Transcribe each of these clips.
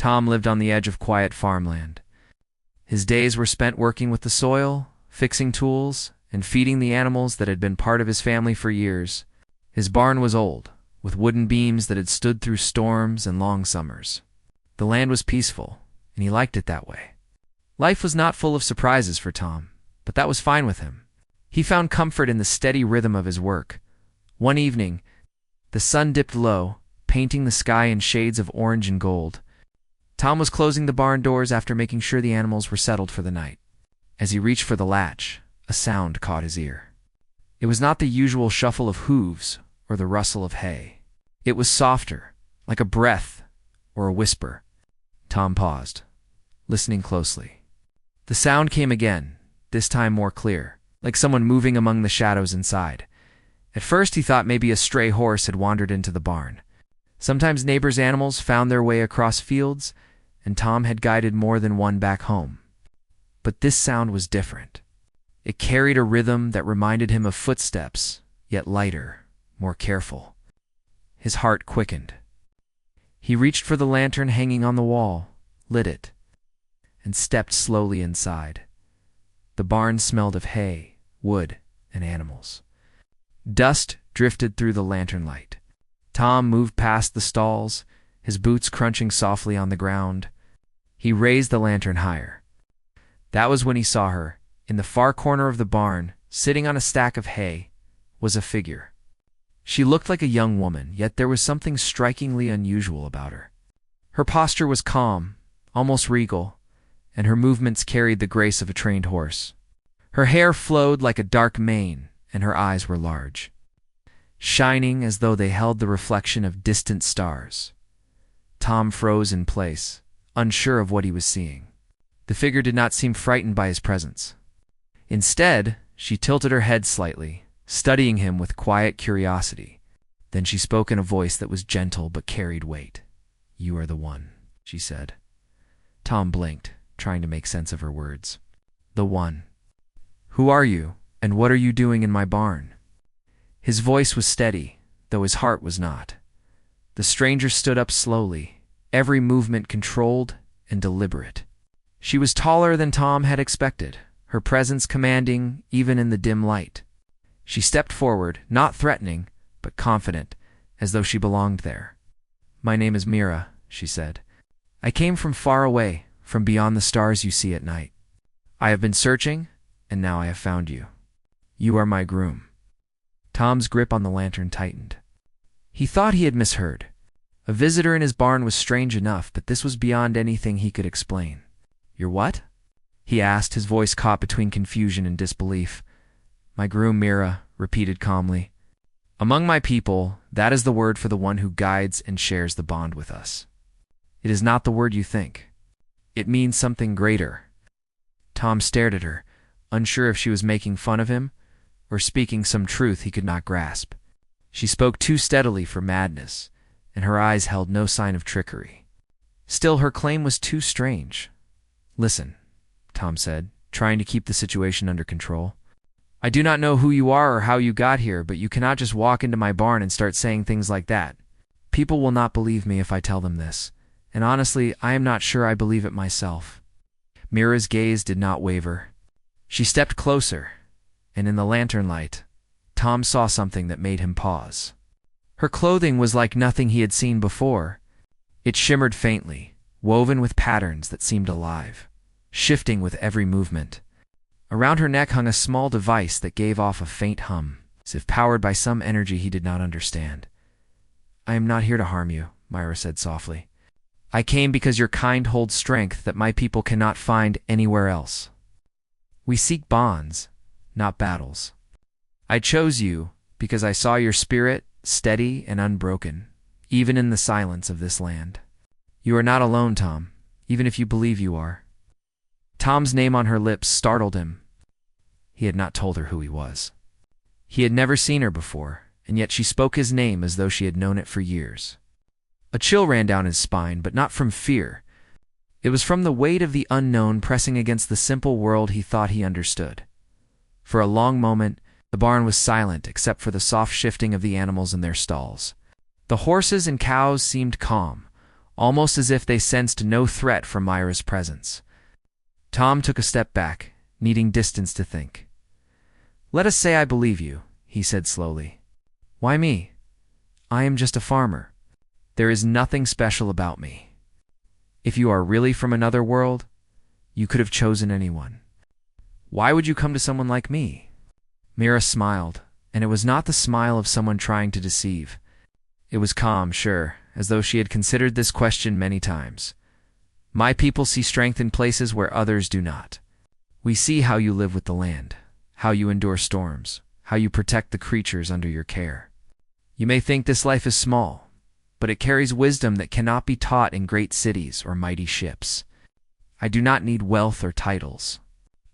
Tom lived on the edge of quiet farmland. His days were spent working with the soil, fixing tools, and feeding the animals that had been part of his family for years. His barn was old, with wooden beams that had stood through storms and long summers. The land was peaceful, and he liked it that way. Life was not full of surprises for Tom, but that was fine with him. He found comfort in the steady rhythm of his work. One evening, the sun dipped low, painting the sky in shades of orange and gold. Tom was closing the barn doors after making sure the animals were settled for the night. As he reached for the latch, a sound caught his ear. It was not the usual shuffle of hooves or the rustle of hay. It was softer, like a breath or a whisper. Tom paused, listening closely. The sound came again, this time more clear, like someone moving among the shadows inside. At first he thought maybe a stray horse had wandered into the barn. Sometimes neighbors' animals found their way across fields, and Tom had guided more than one back home. But this sound was different. It carried a rhythm that reminded him of footsteps, yet lighter, more careful. His heart quickened. He reached for the lantern hanging on the wall, lit it, and stepped slowly inside. The barn smelled of hay, wood, and animals. Dust drifted through the lantern light. Tom moved past the stalls, his boots crunching softly on the ground. He raised the lantern higher. That was when he saw her. In the far corner of the barn, sitting on a stack of hay, was a figure. She looked like a young woman, yet there was something strikingly unusual about her. Her posture was calm, almost regal, and her movements carried the grace of a trained horse. Her hair flowed like a dark mane, and her eyes were large, shining as though they held the reflection of distant stars. Tom froze in place, unsure of what he was seeing. The figure did not seem frightened by his presence. Instead, she tilted her head slightly, studying him with quiet curiosity. Then she spoke in a voice that was gentle but carried weight. "You are the one," she said. Tom blinked, trying to make sense of her words. "The one. Who are you, and what are you doing in my barn?" His voice was steady, though his heart was not. The stranger stood up slowly, every movement controlled and deliberate. She was taller than Tom had expected, her presence commanding even in the dim light. She stepped forward, not threatening, but confident, as though she belonged there. "My name is Mira," she said. "I came from far away, from beyond the stars you see at night. I have been searching, and now I have found you. You are my groom." Tom's grip on the lantern tightened. He thought he had misheard. A visitor in his barn was strange enough, but this was beyond anything he could explain. "You're what?" he asked, his voice caught between confusion and disbelief. "My groom, Mira," repeated calmly. "Among my people, that is the word for the one who guides and shares the bond with us. It is not the word you think. It means something greater." Tom stared at her, unsure if she was making fun of him or speaking some truth he could not grasp. She spoke too steadily for madness, and her eyes held no sign of trickery. Still, her claim was too strange. "Listen," Tom said, trying to keep the situation under control. "I do not know who you are or how you got here, but you cannot just walk into my barn and start saying things like that. People will not believe me if I tell them this, and honestly, I am not sure I believe it myself." Mira's gaze did not waver. She stepped closer, and in the lantern light, Tom saw something that made him pause. Her clothing was like nothing he had seen before. It shimmered faintly, woven with patterns that seemed alive, shifting with every movement. Around her neck hung a small device that gave off a faint hum, as if powered by some energy he did not understand. "I am not here to harm you," Mira said softly. "I came because your kind holds strength that my people cannot find anywhere else. We seek bonds, not battles. I chose you because I saw your spirit steady and unbroken, even in the silence of this land. You are not alone, Tom, even if you believe you are." Tom's name on her lips startled him. He had not told her who he was. He had never seen her before, and yet she spoke his name as though she had known it for years. A chill ran down his spine, but not from fear. It was from the weight of the unknown pressing against the simple world he thought he understood. For a long moment, the barn was silent except for the soft shifting of the animals in their stalls. The horses and cows seemed calm, almost as if they sensed no threat from Myra's presence. Tom took a step back, needing distance to think. "Let us say I believe you," he said slowly. "Why me? I am just a farmer. There is nothing special about me. If you are really from another world, you could have chosen anyone. Why would you come to someone like me?" Mira smiled, and it was not the smile of someone trying to deceive. It was calm, sure, as though she had considered this question many times. "My people see strength in places where others do not. We see how you live with the land, how you endure storms, how you protect the creatures under your care. You may think this life is small, but it carries wisdom that cannot be taught in great cities or mighty ships. I do not need wealth or titles.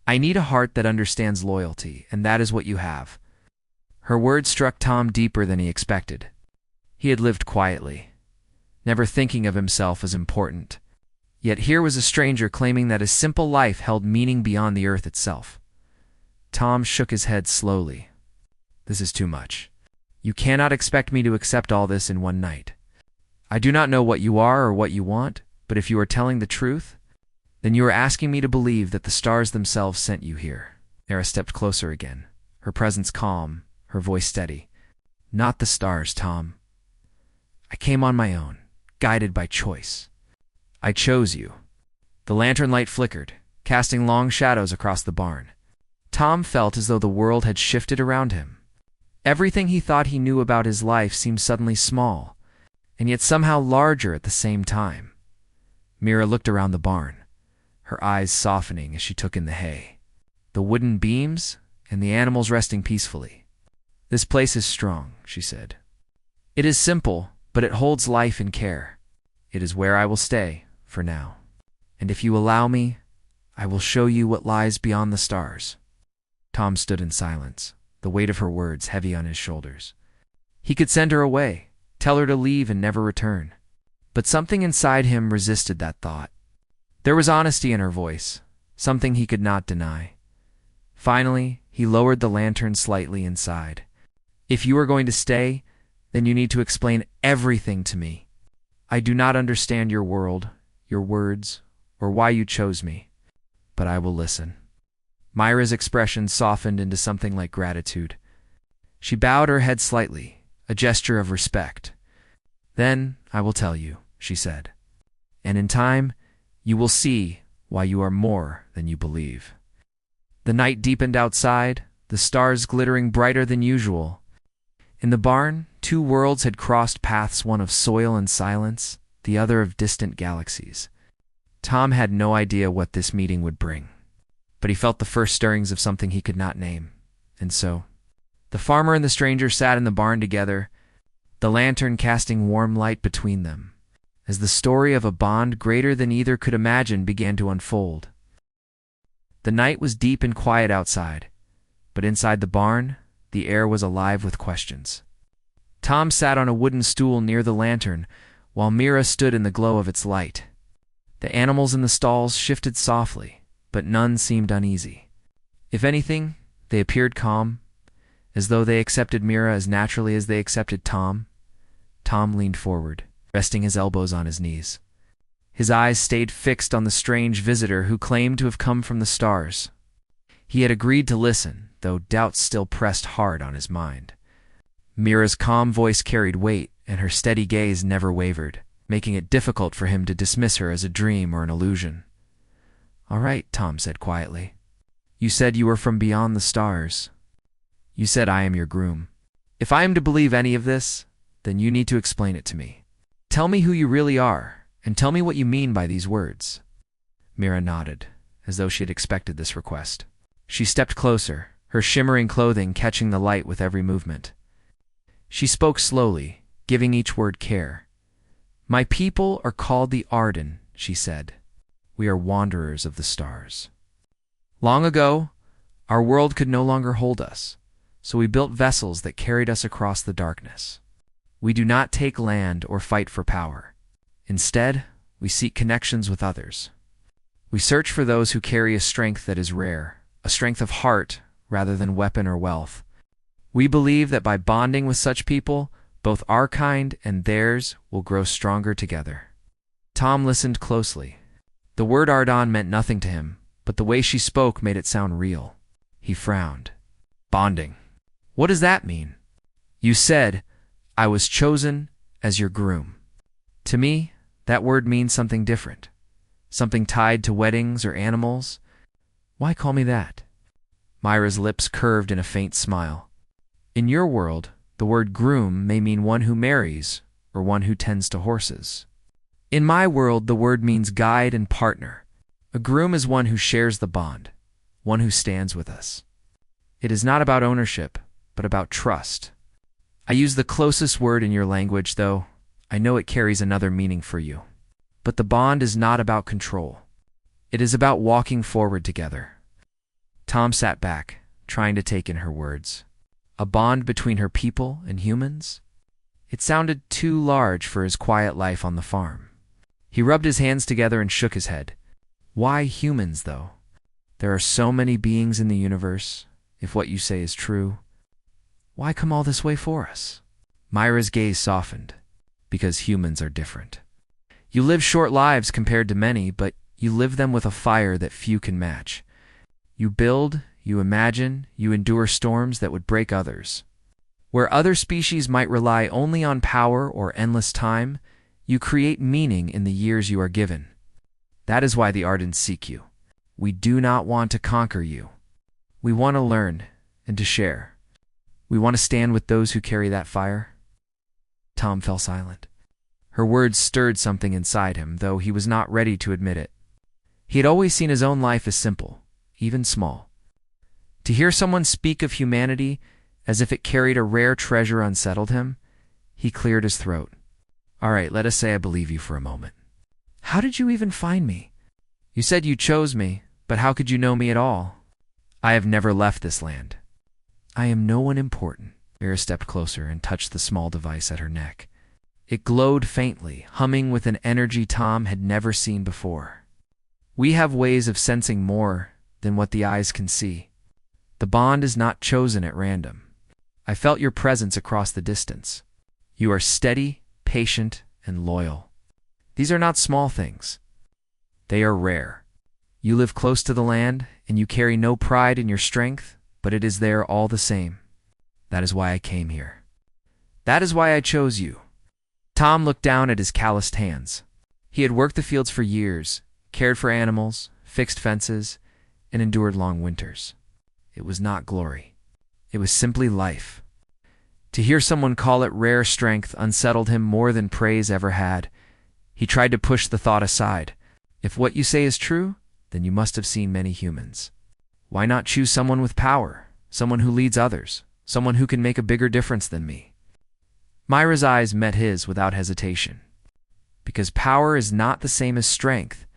I need a heart that understands loyalty, and that is what you have." Her words struck Tom deeper than he expected. He had lived quietly, never thinking of himself as important. Yet here was a stranger claiming that his simple life held meaning beyond the earth itself. Tom shook his head slowly. "This is too much. You cannot expect me to accept all this in one night. I do not know what you are or what you want, but if you are telling the truth, then you are asking me to believe that the stars themselves sent you here." Mira stepped closer again, her presence calm, her voice steady. "Not the stars, Tom. I came on my own, guided by choice. I chose you." The lantern light flickered, casting long shadows across the barn. Tom felt as though the world had shifted around him. Everything he thought he knew about his life seemed suddenly small, and yet somehow larger at the same time. Mira looked around the barn, her eyes softening as she took in the hay, the wooden beams, and the animals resting peacefully. "This place is strong," she said. "It is simple, but it holds life and care. It is where I will stay, for now. And if you allow me, I will show you what lies beyond the stars." Tom stood in silence, the weight of her words heavy on his shoulders. He could send her away, tell her to leave and never return. But something inside him resisted that thought. There was honesty in her voice, something he could not deny. Finally, he lowered the lantern slightly and sighed. "If you are going to stay, then you need to explain everything to me. I do not understand your world, your words, or why you chose me, but I will listen." Myra's expression softened into something like gratitude. She bowed her head slightly, a gesture of respect. "Then I will tell you," she said. "And in time, you will see why you are more than you believe." The night deepened outside, the stars glittering brighter than usual. In the barn, two worlds had crossed paths, one of soil and silence, the other of distant galaxies. Tom had no idea what this meeting would bring, but he felt the first stirrings of something he could not name. And so, the farmer and the stranger sat in the barn together, the lantern casting warm light between them, as the story of a bond greater than either could imagine began to unfold. The night was deep and quiet outside, but inside the barn, the air was alive with questions. Tom sat on a wooden stool near the lantern, while Mira stood in the glow of its light. The animals in the stalls shifted softly, but none seemed uneasy. If anything, they appeared calm, as though they accepted Mira as naturally as they accepted Tom. Tom leaned forward, resting his elbows on his knees. His eyes stayed fixed on the strange visitor who claimed to have come from the stars. He had agreed to listen, though doubts still pressed hard on his mind. Mira's calm voice carried weight, and her steady gaze never wavered, making it difficult for him to dismiss her as a dream or an illusion. "All right," Tom said quietly. "You said you were from beyond the stars. You said I am your groom. If I am to believe any of this, then you need to explain it to me. Tell me who you really are, and tell me what you mean by these words." Mira nodded, as though she had expected this request. She stepped closer, her shimmering clothing catching the light with every movement. She spoke slowly, giving each word care. "My people are called the Arden," she said. "We are wanderers of the stars. Long ago, our world could no longer hold us, so we built vessels that carried us across the darkness. We do not take land or fight for power. Instead, we seek connections with others. We search for those who carry a strength that is rare, a strength of heart rather than weapon or wealth. We believe that by bonding with such people, both our kind and theirs will grow stronger together." Tom listened closely. The word Ardon meant nothing to him, but the way she spoke made it sound real. He frowned. Bonding. What does that mean? You said, I was chosen as your groom. To me, that word means something different. Something tied to weddings or animals. Why call me that? Myra's lips curved in a faint smile. In your world, the word groom may mean one who marries or one who tends to horses. In my world, the word means guide and partner. A groom is one who shares the bond, one who stands with us. It is not about ownership, but about trust. I use the closest word in your language, though I know it carries another meaning for you. But the bond is not about control. It is about walking forward together. Tom sat back, trying to take in her words. A bond between her people and humans? It sounded too large for his quiet life on the farm. He rubbed his hands together and shook his head. Why humans, though? There are so many beings in the universe, if what you say is true. Why come all this way for us? Myra's gaze softened. Because humans are different. You live short lives compared to many, but you live them with a fire that few can match. You build, you imagine, you endure storms that would break others. Where other species might rely only on power or endless time, you create meaning in the years you are given. That is why the Ardents seek you. We do not want to conquer you. We want to learn and to share. We want to stand with those who carry that fire. Tom fell silent. Her words stirred something inside him, though he was not ready to admit it. He had always seen his own life as simple, even small. To hear someone speak of humanity as if it carried a rare treasure unsettled him. He cleared his throat. All right, let us say I believe you for a moment. How did you even find me? You said you chose me, but how could you know me at all? I have never left this land. I am no one important. Mira stepped closer and touched the small device at her neck. It glowed faintly, humming with an energy Tom had never seen before. We have ways of sensing more than what the eyes can see. The bond is not chosen at random. I felt your presence across the distance. You are steady, patient, and loyal. These are not small things. They are rare. You live close to the land, and you carry no pride in your strength, but it is there all the same. That is why I came here. That is why I chose you. Tom looked down at his calloused hands. He had worked the fields for years, cared for animals, fixed fences, and endured long winters. It was not glory. It was simply life. To hear someone call it rare strength unsettled him more than praise ever had. He tried to push the thought aside. If what you say is true, then you must have seen many humans. Why not choose someone with power, someone who leads others, someone who can make a bigger difference than me? Myra's eyes met his without hesitation. Because power is not the same as strength.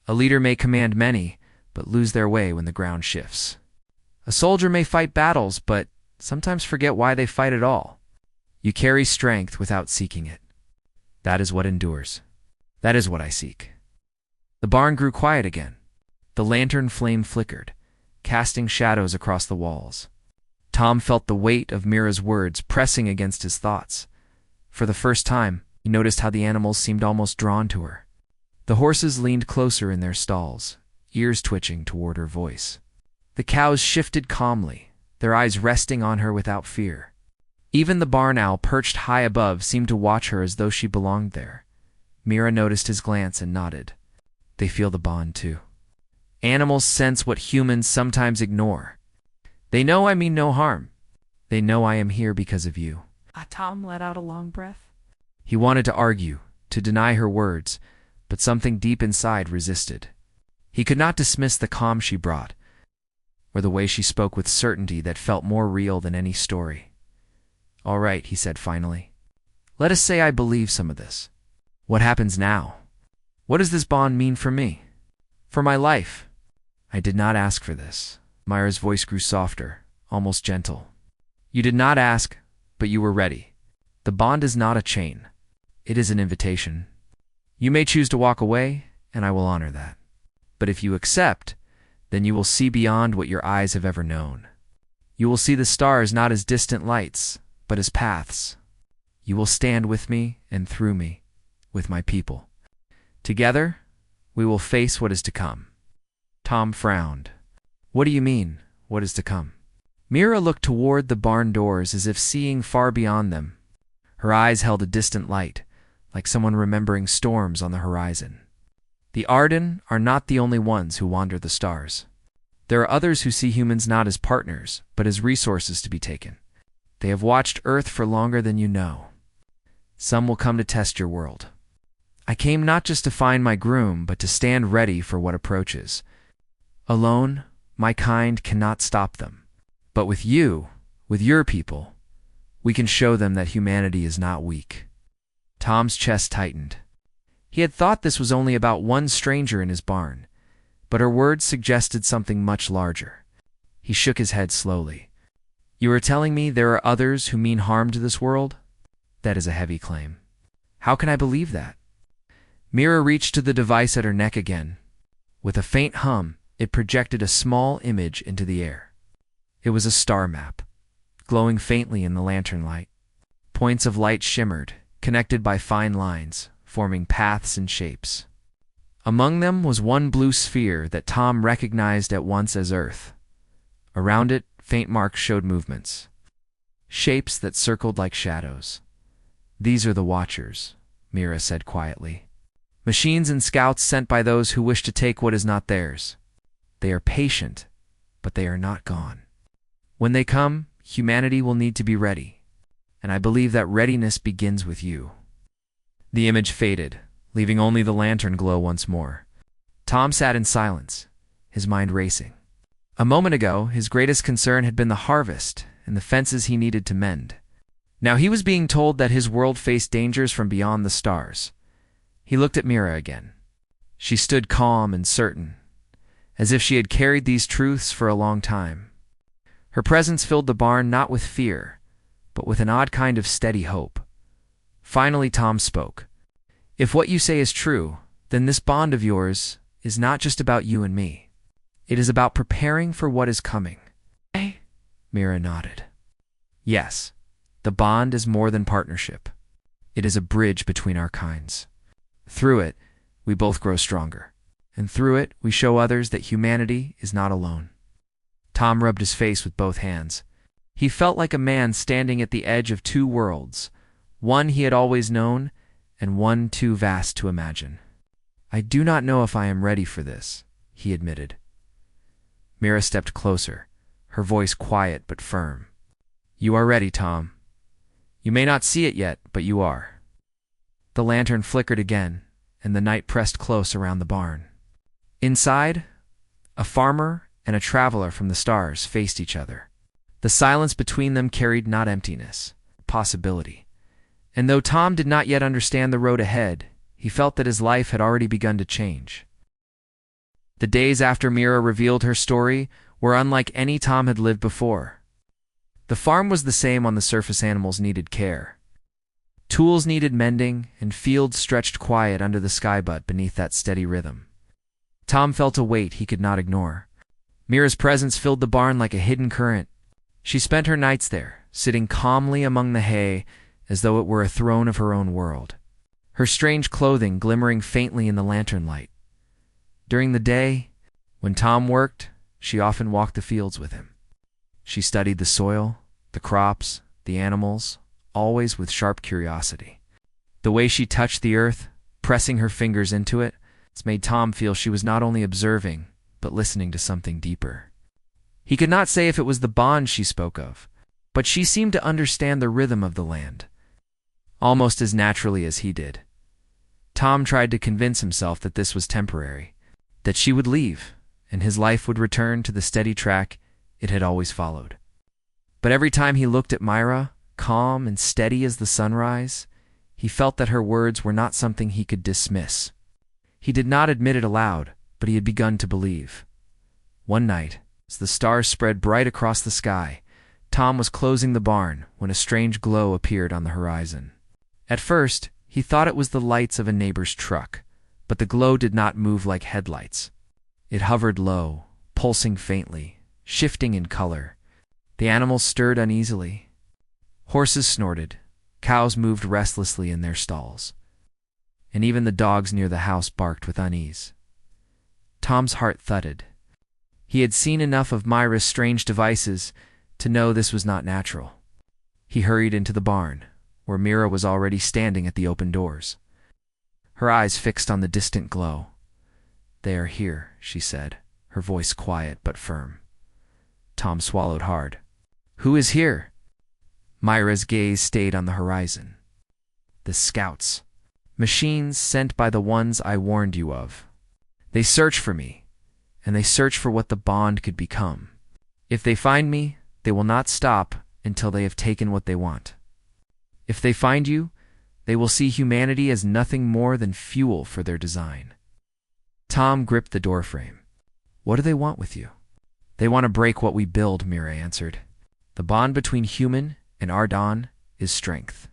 A leader may command many, but lose their way when the ground shifts. A soldier may fight battles, but sometimes forget why they fight at all. You carry strength without seeking it. That is what endures. That is what I seek. The barn grew quiet again. The lantern flame flickered, casting shadows across the walls. Tom felt the weight of Mira's words pressing against his thoughts. For the first time, he noticed how the animals seemed almost drawn to her. The horses leaned closer in their stalls, ears twitching toward her voice. The cows shifted calmly, their eyes resting on her without fear. Even the barn owl perched high above seemed to watch her as though she belonged there. Mira noticed his glance and nodded. They feel the bond, too. Animals sense what humans sometimes ignore. They know I mean no harm. They know I am here because of you. Tom let out a long breath. He wanted to argue, to deny her words, but something deep inside resisted. He could not dismiss the calm she brought, or the way she spoke with certainty that felt more real than any story. All right, he said finally. Let us say I believe some of this. What happens now? What does this bond mean for me? For my life? I did not ask for this. Myra's voice grew softer, almost gentle. You did not ask, but you were ready. The bond is not a chain. It is an invitation. You may choose to walk away, and I will honor that. But if you accept, then you will see beyond what your eyes have ever known. You will see the stars not as distant lights, but as paths. You will stand with me and through me, with my people. Together, we will face what is to come. Tom frowned. What do you mean, what is to come? Mira looked toward the barn doors as if seeing far beyond them. Her eyes held a distant light, like someone remembering storms on the horizon. The Arden are not the only ones who wander the stars. There are others who see humans not as partners, but as resources to be taken. They have watched Earth for longer than you know. Some will come to test your world. I came not just to find my groom, but to stand ready for what approaches. Alone, my kind cannot stop them. But with you, with your people, we can show them that humanity is not weak. Tom's chest tightened. He had thought this was only about one stranger in his barn, but her words suggested something much larger. He shook his head slowly. You are telling me there are others who mean harm to this world? That is a heavy claim. How can I believe that? Mira reached to the device at her neck again. With a faint hum, it projected a small image into the air. It was a star map, glowing faintly in the lantern light. Points of light shimmered, connected by fine lines, forming paths and shapes. Among them was one blue sphere that Tom recognized at once as Earth. Around it, faint marks showed movements, shapes that circled like shadows. These are the Watchers, Mira said quietly. Machines and scouts sent by those who wish to take what is not theirs. They are patient, but they are not gone. When they come, humanity will need to be ready, and I believe that readiness begins with you. The image faded, leaving only the lantern glow once more. Tom sat in silence, his mind racing. A moment ago, his greatest concern had been the harvest and the fences he needed to mend. Now he was being told that his world faced dangers from beyond the stars. He looked at Mira again. She stood calm and certain, as if she had carried these truths for a long time. Her presence filled the barn not with fear, but with an odd kind of steady hope. Finally, Tom spoke. If what you say is true, then this bond of yours is not just about you and me. It is about preparing for what is coming. Mira nodded. Yes, the bond is more than partnership. It is a bridge between our kinds. Through it, we both grow stronger. And through it, we show others that humanity is not alone. Tom rubbed his face with both hands. He felt like a man standing at the edge of two worlds, one he had always known, and one too vast to imagine. I do not know if I am ready for this, he admitted. Mira stepped closer, her voice quiet but firm. You are ready, Tom. You may not see it yet, but you are. The lantern flickered again, and the night pressed close around the barn. Inside, a farmer and a traveler from the stars faced each other. The silence between them carried not emptiness, possibility. And though Tom did not yet understand the road ahead, he felt that his life had already begun to change. The days after Mira revealed her story were unlike any Tom had lived before. The farm was the same on the surface. Animals needed care. Tools needed mending, and fields stretched quiet under the sky but beneath that steady rhythm. Tom felt a weight he could not ignore. Mira's presence filled the barn like a hidden current. She spent her nights there, sitting calmly among the hay as though it were a throne of her own world, her strange clothing glimmering faintly in the lantern light. During the day, when Tom worked, she often walked the fields with him. She studied the soil, the crops, the animals, always with sharp curiosity. The way she touched the earth, pressing her fingers into it, made Tom feel she was not only observing, but listening to something deeper. He could not say if it was the bond she spoke of, but she seemed to understand the rhythm of the land, almost as naturally as he did. Tom tried to convince himself that this was temporary, that she would leave, and his life would return to the steady track it had always followed. But every time he looked at Myra, calm and steady as the sunrise, he felt that her words were not something he could dismiss. He did not admit it aloud, but he had begun to believe. One night, as the stars spread bright across the sky, Tom was closing the barn when a strange glow appeared on the horizon. At first, he thought it was the lights of a neighbor's truck, but the glow did not move like headlights. It hovered low, pulsing faintly, shifting in color. The animals stirred uneasily. Horses snorted. Cows moved restlessly in their stalls. and even the dogs near the house barked with unease. Tom's heart thudded. He had seen enough of Myra's strange devices to know this was not natural. He hurried into the barn, where Mira was already standing at the open doors, her eyes fixed on the distant glow. "They are here," she said, her voice quiet but firm. Tom swallowed hard. "Who is here?" Myra's gaze stayed on the horizon. "The scouts. Machines sent by the ones I warned you of. They search for me, and they search for what the bond could become. If they find me, they will not stop until they have taken what they want. If they find you, they will see humanity as nothing more than fuel for their design." Tom gripped the doorframe. "What do they want with you?" "They want to break what we build," Mira answered. "The bond between human and Ardon is strength.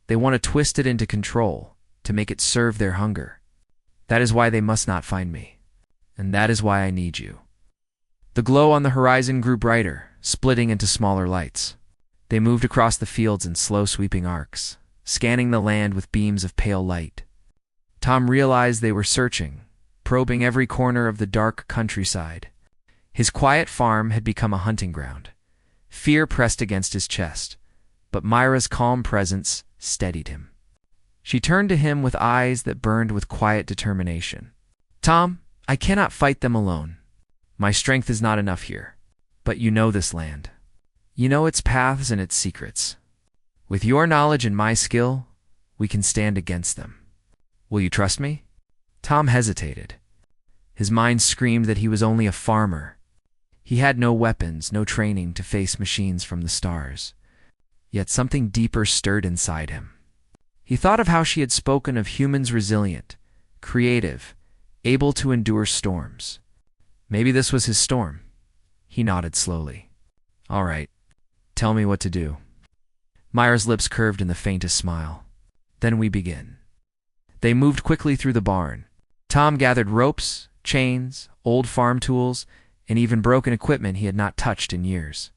They want to twist it into control, to make it serve their hunger. That is why they must not find me. And that is why I need you." The glow on the horizon grew brighter, splitting into smaller lights. They moved across the fields in slow sweeping arcs, scanning the land with beams of pale light. Tom realized they were searching, probing every corner of the dark countryside. His quiet farm had become a hunting ground. Fear pressed against his chest, but Myra's calm presence steadied him. She turned to him with eyes that burned with quiet determination. "Tom, I cannot fight them alone. My strength is not enough here. But you know this land. You know its paths and its secrets. With your knowledge and my skill, we can stand against them. Will you trust me?" Tom hesitated. His mind screamed that he was only a farmer. He had no weapons, no training to face machines from the stars. Yet something deeper stirred inside him. He thought of how she had spoken of humans resilient, creative, able to endure storms. Maybe this was his storm. He nodded slowly. "All right, tell me what to do." Myra's lips curved in the faintest smile. "Then we begin." They moved quickly through the barn. Tom gathered ropes, chains, old farm tools, and even broken equipment he had not touched in years.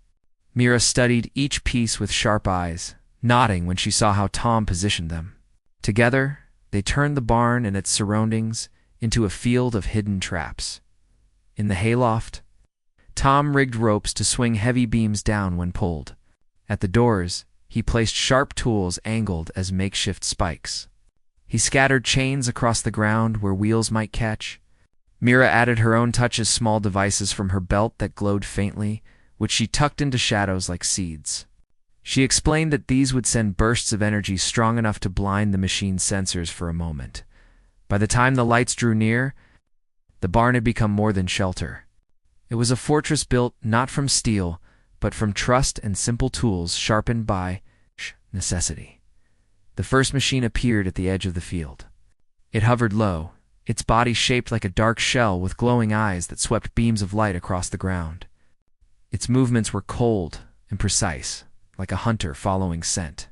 Mira studied each piece with sharp eyes, nodding when she saw how Tom positioned them. Together, they turned the barn and its surroundings into a field of hidden traps. In the hayloft, Tom rigged ropes to swing heavy beams down when pulled. At the doors, he placed sharp tools angled as makeshift spikes. He scattered chains across the ground where wheels might catch. Mira added her own touch as small devices from her belt that glowed faintly, which she tucked into shadows like seeds. She explained that these would send bursts of energy strong enough to blind the machine's sensors for a moment. By the time the lights drew near, the barn had become more than shelter. It was a fortress built not from steel, but from trust and simple tools sharpened by necessity. The first machine appeared at the edge of the field. It hovered low, its body shaped like a dark shell with glowing eyes that swept beams of light across the ground. Its movements were cold and precise, like a hunter following scent.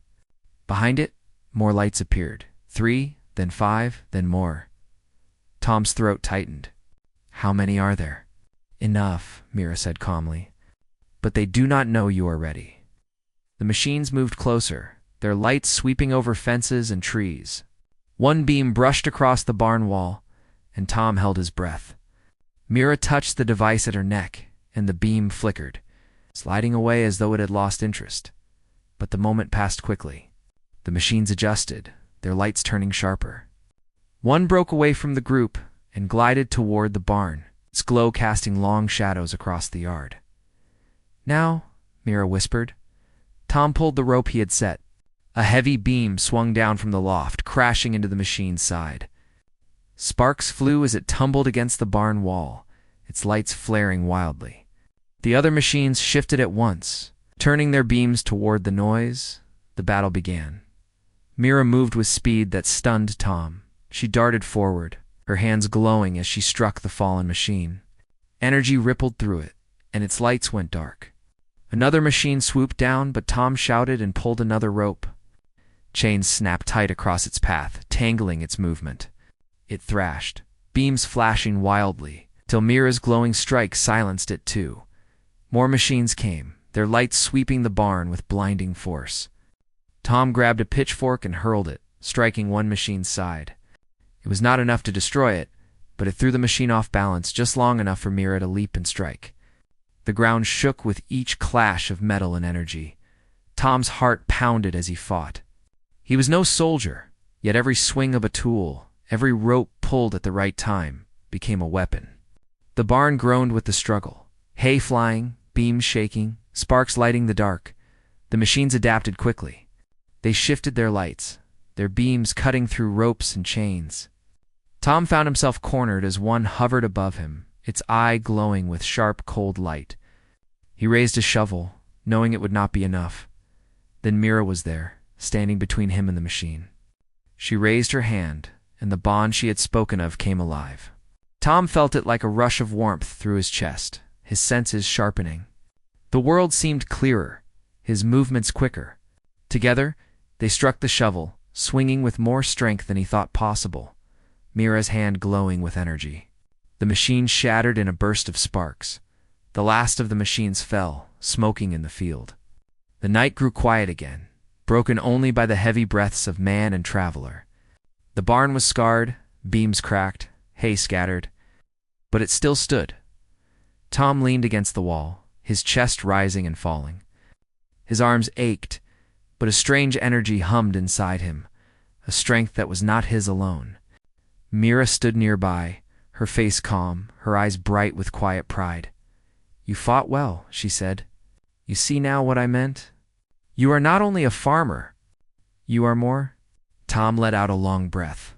Behind it, more lights appeared. 3, then 5, then more. Tom's throat tightened. "How many are there?" "Enough," Mira said calmly. "But they do not know you are ready." The machines moved closer, their lights sweeping over fences and trees. One beam brushed across the barn wall, and Tom held his breath. Mira touched the device at her neck, and the beam flickered, sliding away as though it had lost interest. But the moment passed quickly. The machines adjusted, their lights turning sharper. One broke away from the group and glided toward the barn, its glow casting long shadows across the yard. "Now," Mira whispered. Tom pulled the rope he had set. A heavy beam swung down from the loft, crashing into the machine's side. Sparks flew as it tumbled against the barn wall, its lights flaring wildly. The other machines shifted at once, turning their beams toward the noise. The battle began. Mira moved with speed that stunned Tom. She darted forward, her hands glowing as she struck the fallen machine. Energy rippled through it, and its lights went dark. Another machine swooped down, but Tom shouted and pulled another rope. Chains snapped tight across its path, tangling its movement. It thrashed, beams flashing wildly, till Mira's glowing strike silenced it too. More machines came, their lights sweeping the barn with blinding force. Tom grabbed a pitchfork and hurled it, striking one machine's side. It was not enough to destroy it, but it threw the machine off balance just long enough for Mira to leap and strike. The ground shook with each clash of metal and energy. Tom's heart pounded as he fought. He was no soldier, yet every swing of a tool, every rope pulled at the right time, became a weapon. The barn groaned with the struggle. Hay flying, beams shaking, sparks lighting the dark. The machines adapted quickly. They shifted their lights, their beams cutting through ropes and chains. Tom found himself cornered as one hovered above him, its eye glowing with sharp, cold light. He raised his shovel, knowing it would not be enough. Then Mira was there, standing between him and the machine. She raised her hand, and the bond she had spoken of came alive. Tom felt it like a rush of warmth through his chest, his senses sharpening. The world seemed clearer, his movements quicker. Together, they struck the shovel, swinging with more strength than he thought possible, Mira's hand glowing with energy. The machine shattered in a burst of sparks. The last of the machines fell, smoking in the field. The night grew quiet again, broken only by the heavy breaths of man and traveler. The barn was scarred, beams cracked, hay scattered, but it still stood. Tom leaned against the wall, his chest rising and falling. His arms ached, but a strange energy hummed inside him, a strength that was not his alone. Mira stood nearby, her face calm, her eyes bright with quiet pride. "You fought well," she said. "You see now what I meant? You are not only a farmer. You are more." Tom let out a long breath.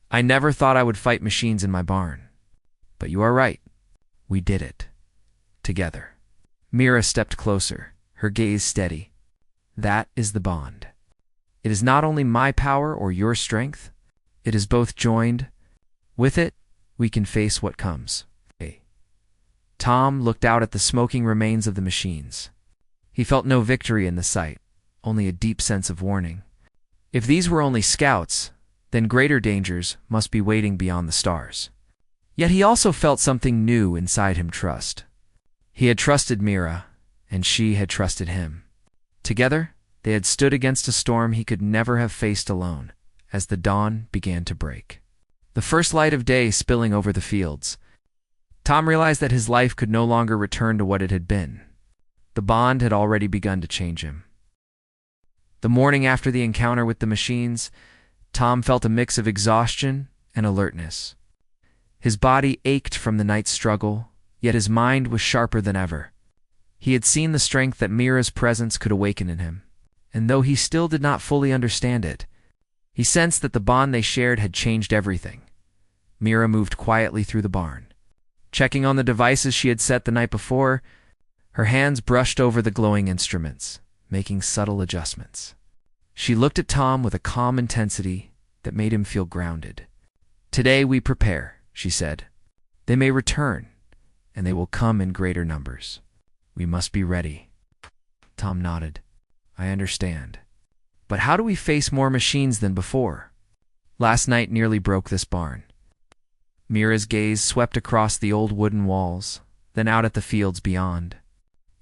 "I never thought I would fight machines in my barn. But you are right. We did it. Together." Mira stepped closer, her gaze steady. "That is the bond. It is not only my power or your strength. It is both joined. With it, we can face what comes." Tom looked out at the smoking remains of the machines. He felt no victory in the sight, only a deep sense of warning. If these were only scouts, then greater dangers must be waiting beyond the stars. Yet he also felt something new inside him: trust. He had trusted Mira, and she had trusted him. Together, they had stood against a storm he could never have faced alone, as the dawn began to break. The first light of day spilling over the fields, Tom realized that his life could no longer return to what it had been. The bond had already begun to change him. The morning after the encounter with the machines, Tom felt a mix of exhaustion and alertness. His body ached from the night's struggle, yet his mind was sharper than ever. He had seen the strength that Mira's presence could awaken in him, and though he still did not fully understand it, he sensed that the bond they shared had changed everything. Mira moved quietly through the barn, checking on the devices she had set the night before. Her hands brushed over the glowing instruments, making subtle adjustments. She looked at Tom with a calm intensity that made him feel grounded. "Today we prepare," she said. "They may return, and they will come in greater numbers. We must be ready." Tom nodded. "I understand. But how do we face more machines than before? Last night nearly broke this barn." Mira's gaze swept across the old wooden walls, then out at the fields beyond.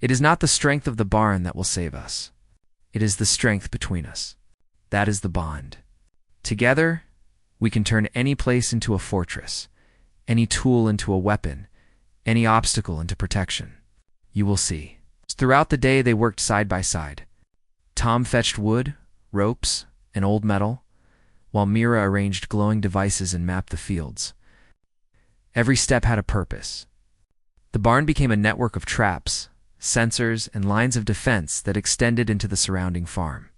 "It is not the strength of the barn that will save us. It is the strength between us. That is the bond. Together, we can turn any place into a fortress, any tool into a weapon, any obstacle into protection. You will see." Throughout the day they worked side by side. Tom fetched wood, ropes, and old metal, while Mira arranged glowing devices and mapped the fields. Every step had a purpose. The barn became a network of traps, sensors, and lines of defense that extended into the surrounding farm.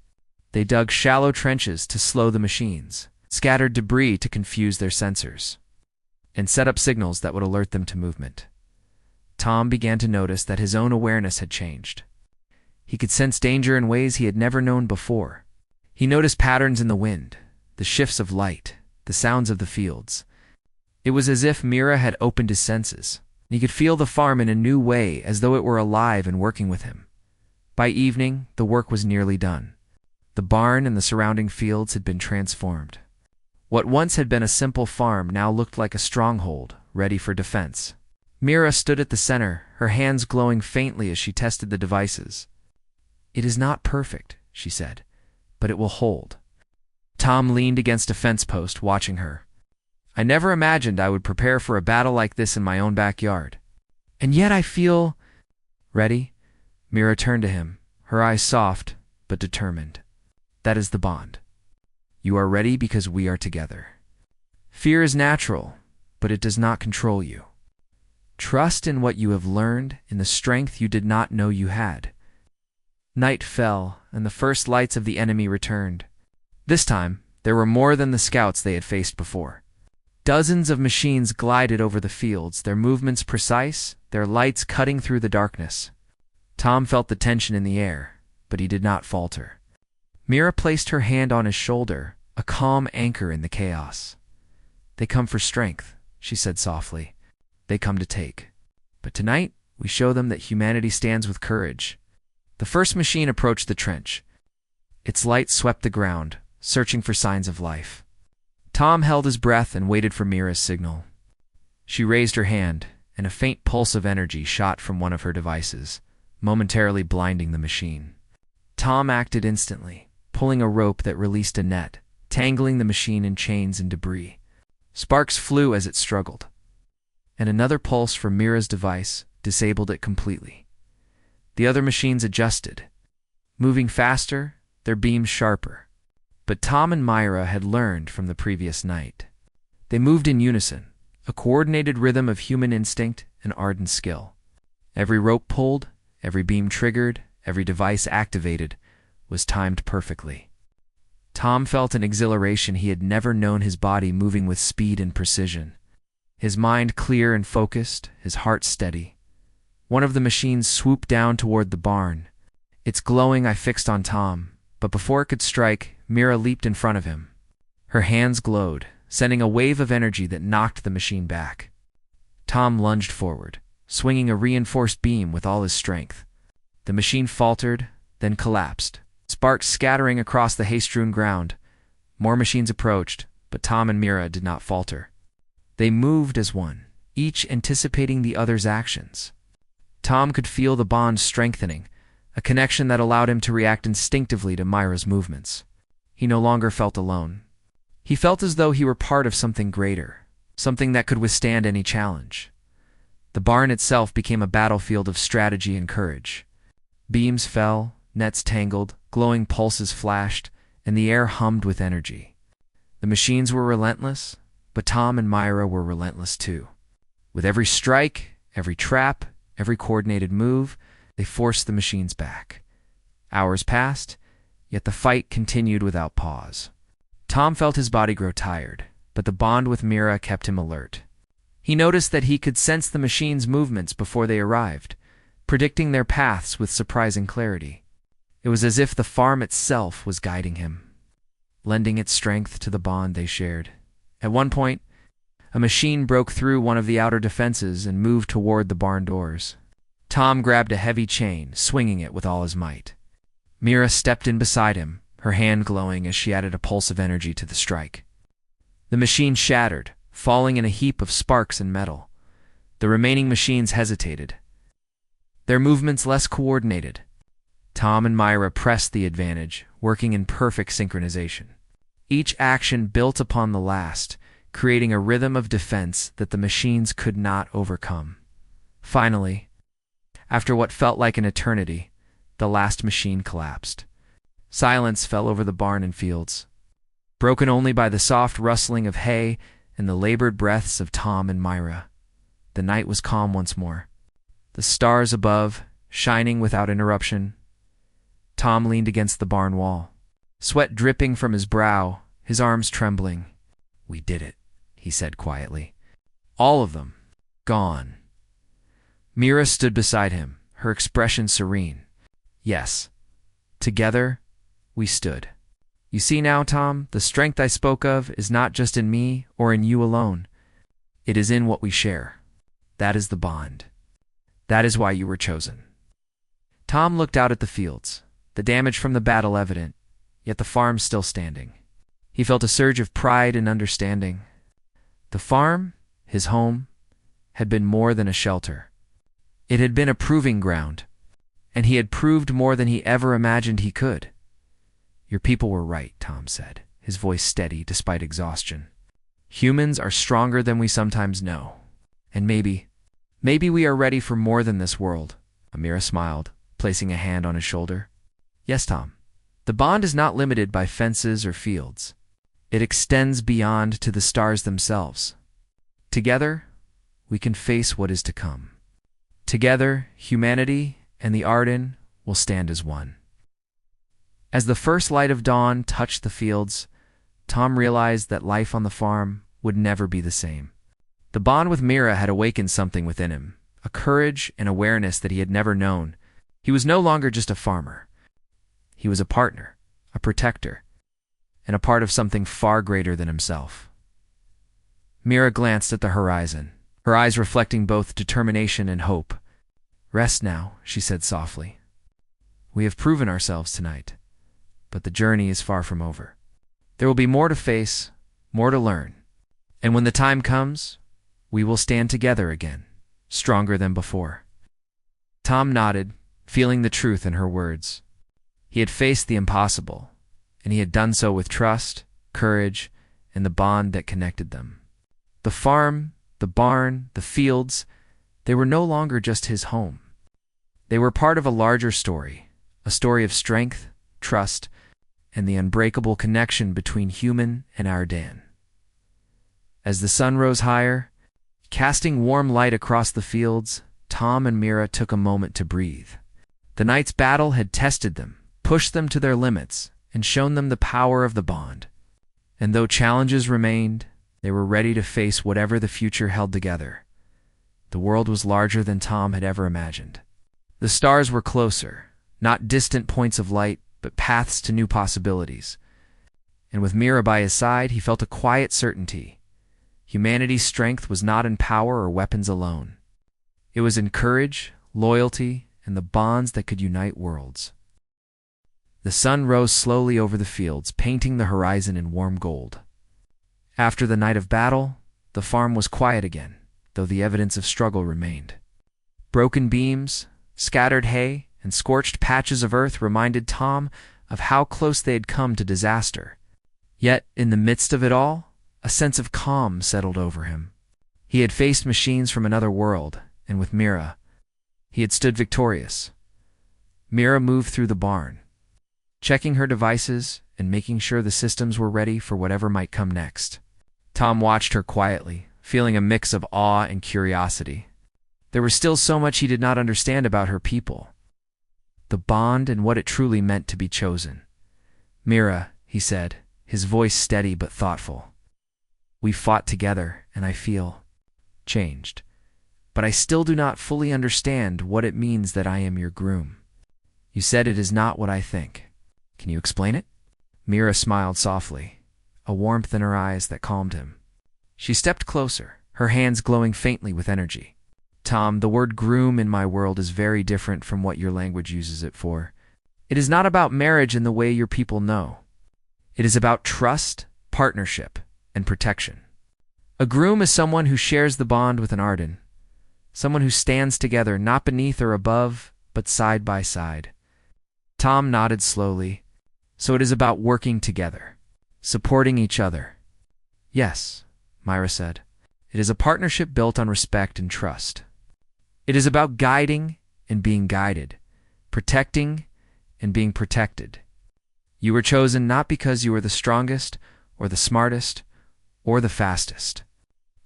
They dug shallow trenches to slow the machines, scattered debris to confuse their sensors, and set up signals that would alert them to movement. Tom began to notice that his own awareness had changed. He could sense danger in ways he had never known before. He noticed patterns in the wind, the shifts of light, the sounds of the fields. It was as if Mira had opened his senses. He could feel the farm in a new way, as though it were alive and working with him. By evening, the work was nearly done. The barn and the surrounding fields had been transformed. What once had been a simple farm now looked like a stronghold, ready for defense. Mira stood at the center, her hands glowing faintly as she tested the devices. "It is not perfect," she said, "but it will hold." Tom leaned against a fence post, watching her. I never imagined I would prepare for a battle like this in my own backyard. And yet I feel... Ready? Mira turned to him, her eyes soft but determined. That is the bond. You are ready because we are together. Fear is natural, but it does not control you. Trust in what you have learned, in the strength you did not know you had. Night fell, and the first lights of the enemy returned. This time, there were more than the scouts they had faced before. Dozens of machines glided over the fields, their movements precise, their lights cutting through the darkness. Tom felt the tension in the air, but he did not falter. Mira placed her hand on his shoulder, a calm anchor in the chaos. They come for strength, she said softly. They come to take. But tonight, we show them that humanity stands with courage. The first machine approached the trench. Its light swept the ground, searching for signs of life. Tom held his breath and waited for Mira's signal. She raised her hand, and a faint pulse of energy shot from one of her devices, momentarily blinding the machine. Tom acted instantly, pulling a rope that released a net, tangling the machine in chains and debris. Sparks flew as it struggled, and another pulse from Mira's device disabled it completely. The other machines adjusted, moving faster, their beams sharper. But Tom and Myra had learned from the previous night. They moved in unison, a coordinated rhythm of human instinct and ardent skill. Every rope pulled, every beam triggered, every device activated was timed perfectly. Tom felt an exhilaration he had never known, his body moving with speed and precision. His mind clear and focused, his heart steady. One of the machines swooped down toward the barn. Its glowing eye fixed on Tom, but before it could strike, Mira leaped in front of him. Her hands glowed, sending a wave of energy that knocked the machine back. Tom lunged forward, swinging a reinforced beam with all his strength. The machine faltered, then collapsed, sparks scattering across the hay-strewn ground. More machines approached, but Tom and Mira did not falter. They moved as one, each anticipating the other's actions. Tom could feel the bond strengthening, a connection that allowed him to react instinctively to Myra's movements. He no longer felt alone. He felt as though he were part of something greater, something that could withstand any challenge. The barn itself became a battlefield of strategy and courage. Beams fell, nets tangled, glowing pulses flashed, and the air hummed with energy. The machines were relentless, but Tom and Myra were relentless too. With every strike, every trap, every coordinated move, they forced the machines back. Hours passed, yet the fight continued without pause. Tom felt his body grow tired, but the bond with Mira kept him alert. He noticed that he could sense the machines' movements before they arrived, predicting their paths with surprising clarity. It was as if the farm itself was guiding him, lending its strength to the bond they shared. At one point, a machine broke through one of the outer defenses and moved toward the barn doors. Tom grabbed a heavy chain, swinging it with all his might. Mira stepped in beside him, her hand glowing as she added a pulse of energy to the strike. The machine shattered, falling in a heap of sparks and metal. The remaining machines hesitated, their movements less coordinated. Tom and Myra pressed the advantage, working in perfect synchronization. Each action built upon the last, creating a rhythm of defense that the machines could not overcome. Finally, after what felt like an eternity, the last machine collapsed. Silence fell over the barn and fields, broken only by the soft rustling of hay and the labored breaths of Tom and Myra. The night was calm once more, the stars above shining without interruption. Tom leaned against the barn wall, sweat dripping from his brow, his arms trembling. "We did it," he said quietly. "All of them. Gone." Mira stood beside him, her expression serene. "Yes. Together, we stood. You see now, Tom, the strength I spoke of is not just in me or in you alone. It is in what we share. That is the bond. That is why you were chosen." Tom looked out at the fields, the damage from the battle evident, yet the farm still standing. He felt a surge of pride and understanding. The farm, his home, had been more than a shelter. It had been a proving ground, and he had proved more than he ever imagined he could. "Your people were right," Tom said, his voice steady despite exhaustion. Humans are stronger than we sometimes know. And maybe we are ready for more than this world. Amira smiled, placing a hand on his shoulder. Yes, Tom. The bond is not limited by fences or fields. It extends beyond to the stars themselves. Together, we can face what is to come. Together, humanity and the Arden will stand as one. As the first light of dawn touched the fields, Tom realized that life on the farm would never be the same. The bond with Mira had awakened something within him, a courage and awareness that he had never known. He was no longer just a farmer. He was a partner, a protector, and a part of something far greater than himself. Mira glanced at the horizon, her eyes reflecting both determination and hope. Rest now, she said softly. We have proven ourselves tonight, but the journey is far from over. There will be more to face, more to learn, and when the time comes, we will stand together again, stronger than before. Tom nodded, feeling the truth in her words. He had faced the impossible, and he had done so with trust, courage, and the bond that connected them. The farm, the barn, the fields, they were no longer just his home. They were part of a larger story, a story of strength, trust, and the unbreakable connection between human and Arden. As the sun rose higher, casting warm light across the fields, Tom and Mira took a moment to breathe. The night's battle had tested them, pushed them to their limits, and shown them the power of the bond. And though challenges remained, they were ready to face whatever the future held together. The world was larger than Tom had ever imagined. The stars were closer, not distant points of light, but paths to new possibilities. And with Mira by his side, he felt a quiet certainty. Humanity's strength was not in power or weapons alone. It was in courage, loyalty, and the bonds that could unite worlds. The sun rose slowly over the fields, painting the horizon in warm gold. After the night of battle, the farm was quiet again, though the evidence of struggle remained. Broken beams, scattered hay, and scorched patches of earth reminded Tom of how close they had come to disaster. Yet, in the midst of it all, a sense of calm settled over him. He had faced machines from another world, and with Mira, he had stood victorious. Mira moved through the barn, checking her devices and making sure the systems were ready for whatever might come next. Tom watched her quietly, feeling a mix of awe and curiosity. There was still so much he did not understand about her people. The bond and what it truly meant to be chosen. Mira, he said, his voice steady but thoughtful. We fought together, and I feel changed. But I still do not fully understand what it means that I am your groom. You said it is not what I think. Can you explain it? Mira smiled softly, a warmth in her eyes that calmed him. She stepped closer, her hands glowing faintly with energy. Tom, the word groom in my world is very different from what your language uses it for. It is not about marriage in the way your people know. It is about trust, partnership, and protection. A groom is someone who shares the bond with an Arden, someone who stands together not beneath or above, but side by side. Tom nodded slowly. So it is about working together, supporting each other. Yes, Myra said. It is a partnership built on respect and trust. It is about guiding and being guided, protecting and being protected. You were chosen not because you were the strongest or the smartest or the fastest.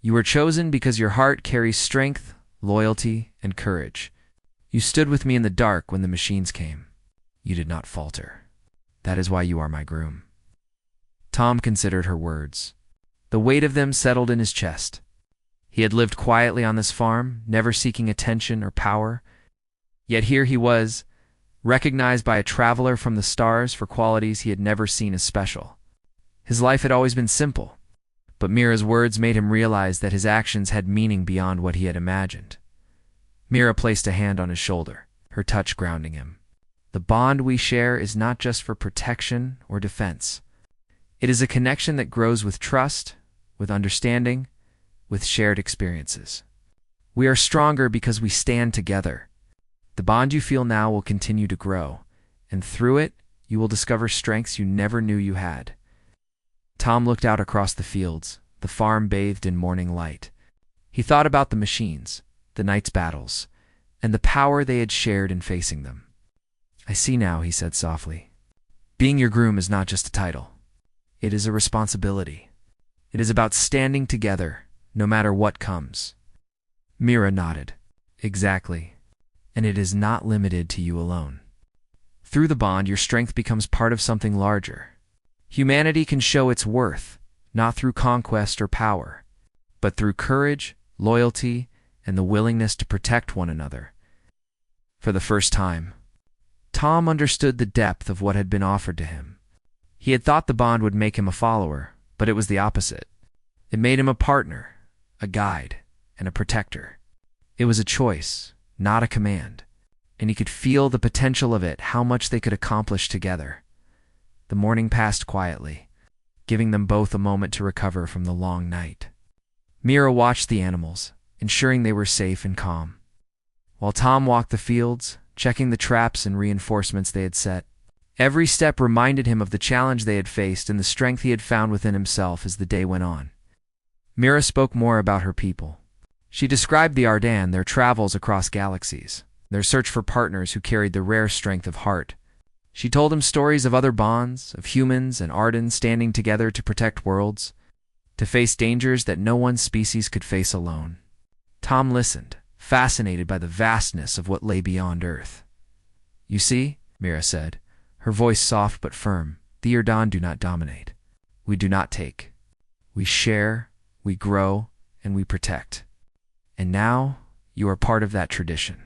You were chosen because your heart carries strength, loyalty, and courage. You stood with me in the dark when the machines came. You did not falter. That is why you are my groom. Tom considered her words. The weight of them settled in his chest. He had lived quietly on this farm, never seeking attention or power. Yet here he was, recognized by a traveler from the stars for qualities he had never seen as special. His life had always been simple, but Mira's words made him realize that his actions had meaning beyond what he had imagined. Mira placed a hand on his shoulder, her touch grounding him. The bond we share is not just for protection or defense. It is a connection that grows with trust, with understanding, with shared experiences. We are stronger because we stand together. The bond you feel now will continue to grow, and through it, you will discover strengths you never knew you had. Tom looked out across the fields, the farm bathed in morning light. He thought about the machines, the night's battles, and the power they had shared in facing them. "I see now," he said softly. "Being your groom is not just a title. It is a responsibility. It is about standing together, no matter what comes." Mira nodded. "Exactly. And it is not limited to you alone. Through the bond, your strength becomes part of something larger. Humanity can show its worth, not through conquest or power, but through courage, loyalty, and the willingness to protect one another." For the first time, Tom understood the depth of what had been offered to him. He had thought the bond would make him a follower, but it was the opposite. It made him a partner, a guide, and a protector. It was a choice, not a command, and he could feel the potential of it, how much they could accomplish together. The morning passed quietly, giving them both a moment to recover from the long night. Mira watched the animals, ensuring they were safe and calm, while Tom walked the fields, checking the traps and reinforcements they had set. Every step reminded him of the challenge they had faced and the strength he had found within himself as the day went on. Mira spoke more about her people. She described the Ardan, their travels across galaxies, their search for partners who carried the rare strength of heart. She told him stories of other bonds, of humans and Ardan standing together to protect worlds, to face dangers that no one species could face alone. Tom listened, fascinated by the vastness of what lay beyond Earth. "You see," Mira said, her voice soft but firm, "the Ardan do not dominate. We do not take. We share, we grow, and we protect. And now, you are part of that tradition.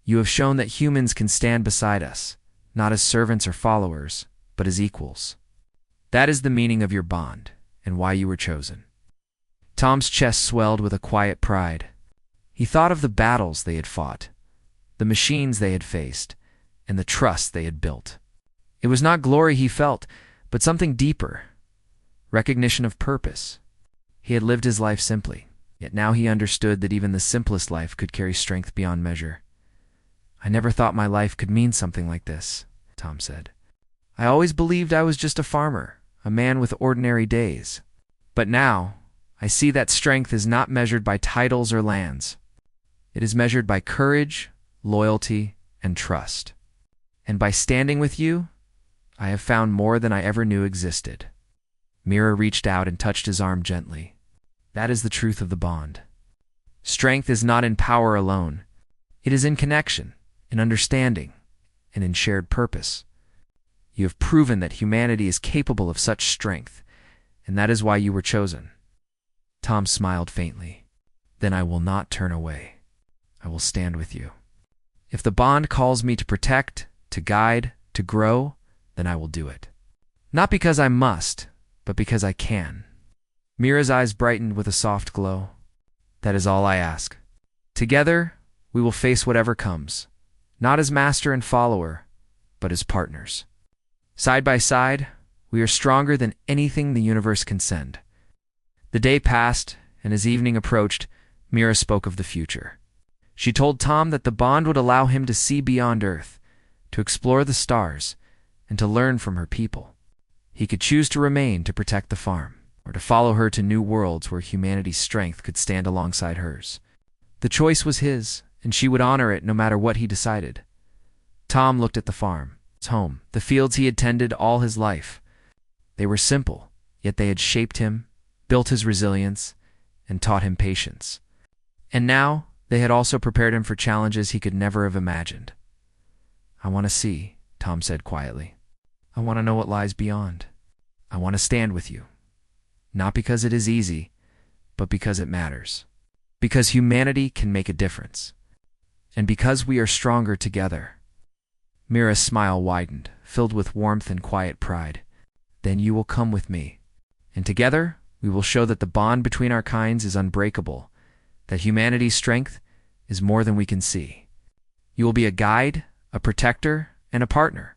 You have shown that humans can stand beside us, not as servants or followers, but as equals. That is the meaning of your bond, and why you were chosen." Tom's chest swelled with a quiet pride. He thought of the battles they had fought, the machines they had faced, and the trust they had built. It was not glory he felt, but something deeper, recognition of purpose. He had lived his life simply, yet now he understood that even the simplest life could carry strength beyond measure. "I never thought my life could mean something like this," Tom said. "I always believed I was just a farmer, a man with ordinary days. But now, I see that strength is not measured by titles or lands. It is measured by courage, loyalty, and trust. And by standing with you, I have found more than I ever knew existed." Mira reached out and touched his arm gently. "That is the truth of the bond. Strength is not in power alone. It is in connection, in understanding, and in shared purpose. You have proven that humanity is capable of such strength, and that is why you were chosen." Tom smiled faintly. "Then I will not turn away. I will stand with you. If the bond calls me to protect, to guide, to grow, then I will do it. Not because I must, but because I can." Mira's eyes brightened with a soft glow. "That is all I ask. Together, we will face whatever comes, not as master and follower, but as partners. Side by side, we are stronger than anything the universe can send." The day passed, and as evening approached, Mira spoke of the future. She told Tom that the bond would allow him to see beyond Earth, to explore the stars, and to learn from her people. He could choose to remain to protect the farm, or to follow her to new worlds where humanity's strength could stand alongside hers. The choice was his, and she would honor it no matter what he decided. Tom looked at the farm, his home, the fields he had tended all his life. They were simple, yet they had shaped him, built his resilience, and taught him patience. And now, they had also prepared him for challenges he could never have imagined. "I want to see," Tom said quietly. "I want to know what lies beyond. I want to stand with you. Not because it is easy, but because it matters. Because humanity can make a difference. And because we are stronger together." Mira's smile widened, filled with warmth and quiet pride. "Then you will come with me. And together, we will show that the bond between our kinds is unbreakable, that humanity's strength is more than we can see. You will be a guide, a protector, and a partner.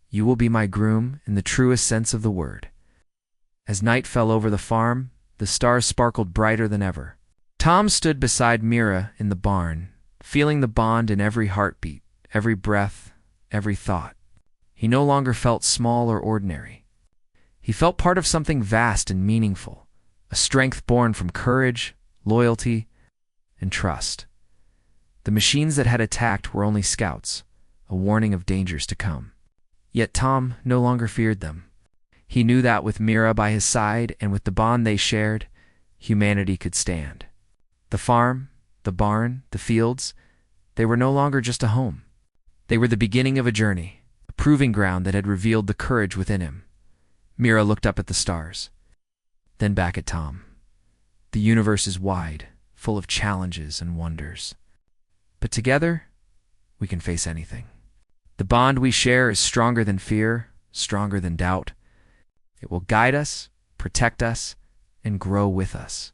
You will be my groom in the truest sense of the word." As night fell over the farm, the stars sparkled brighter than ever. Tom stood beside Mira in the barn, feeling the bond in every heartbeat, every breath, every thought. He no longer felt small or ordinary. He felt part of something vast and meaningful, a strength born from courage, loyalty, and trust. The machines that had attacked were only scouts, a warning of dangers to come. Yet Tom no longer feared them. He knew that with Mira by his side and with the bond they shared, humanity could stand. The farm, the barn, the fields, they were no longer just a home. They were the beginning of a journey, a proving ground that had revealed the courage within him. Mira looked up at the stars, then back at Tom. The universe is wide, full of challenges and wonders. But together, we can face anything. The bond we share is stronger than fear, stronger than doubt. It will guide us, protect us, and grow with us.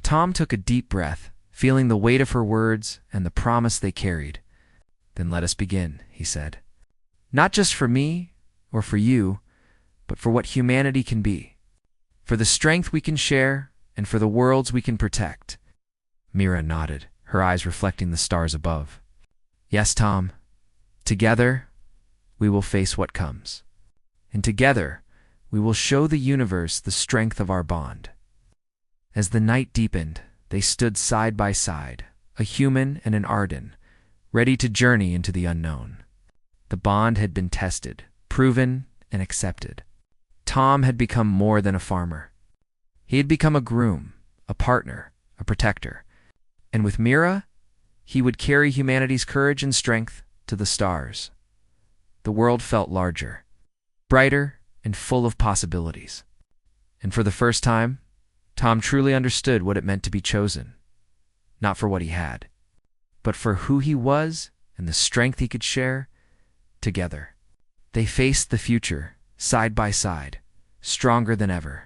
Tom took a deep breath, feeling the weight of her words and the promise they carried. "Then let us begin," he said. "Not just for me or for you, but for what humanity can be. For the strength we can share and for the worlds we can protect." Mira nodded, her eyes reflecting the stars above. "Yes, Tom. Together, we will face what comes. And together, we will show the universe the strength of our bond." As the night deepened, they stood side by side, a human and an Arden, ready to journey into the unknown. The bond had been tested, proven, and accepted. Tom had become more than a farmer. He had become a groom, a partner, a protector. And with Mira, he would carry humanity's courage and strength to the stars. The world felt larger, brighter, and full of possibilities. And for the first time, Tom truly understood what it meant to be chosen, not for what he had, but for who he was and the strength he could share together. They faced the future, side by side, stronger than ever.